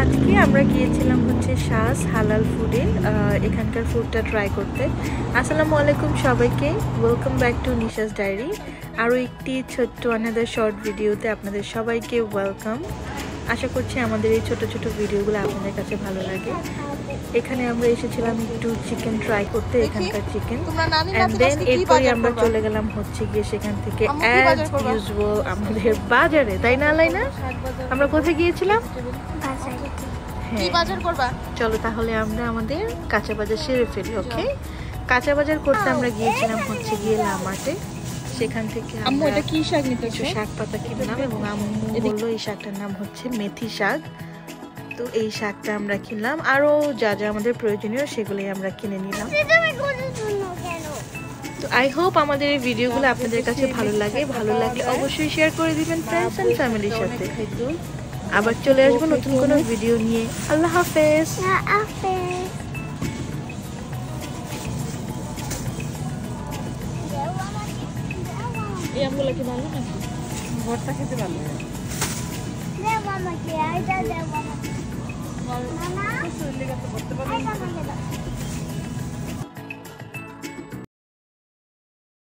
আজকে আমরা গিয়েছিলাম হচ্ছে শাস হালাল ফুডে এখানকার ফুডটা ট্রাই করতে। আসসালামু আলাইকুম সবাইকে, welcome back to Nisha's diary. আরও একটি ছোট্ট আনাদার শর্ট ভিডিওতে আপনাদের সবাইকে ওয়েলকাম। আশা করছি আমাদের এই ছোট ছোট ভিডিওগুলো আপনাদের কাছে ভালো লাগে। এখানে আমরা এসেছিলাম একটু চিকেন ট্রাই করতে, এখানকার চিকেন, এন্ড দেন এরপরে আমরা চলে গেলাম হচ্ছে গিয়ে সেখান থেকে অ্যাজ ইউজুয়াল আমাদের বাজারে, তাই না আলাইনা? আমরা কোথায় গিয়েছিলাম? কি বাজার করবা? চলো তাহলে আমরা আমাদের কাঁচা বাজার সেরে ফেলি। ওকে, কাঁচা বাজার করতে আমরা গিয়েছিলাম হচ্ছে গিয়ে লামার্টে। সেখান থেকে আম্মু এটা কি শাক নিতে? কিছু শাক পাতা কিনলাম এবং আম্মু বললো এই শাকটার নাম হচ্ছে মেথি শাক। তো এই শাকটা আমরা কিনলাম, আরও যা যা আমাদের প্রয়োজনীয় সেগুলোই আমরা কিনে নিলাম। তো আই হোপ আমাদের এই ভিডিওগুলো আপনাদের কাছে ভালো লাগে। ভালো লাগলে অবশ্যই শেয়ার করে দিবেন ফ্রেন্ডস এন্ড ফ্যামিলির সাথে। আবার চলে আসবো নতুন কোনো ভিডিও নিয়ে। আল্লাহ হাফেজ। এই আমগুলো কি ভালো নাকি? ভর্তা খেতে ভালো লাগে। মামা কি আইটা দেব মামা। মামা শরীরে কত করতে পারবে?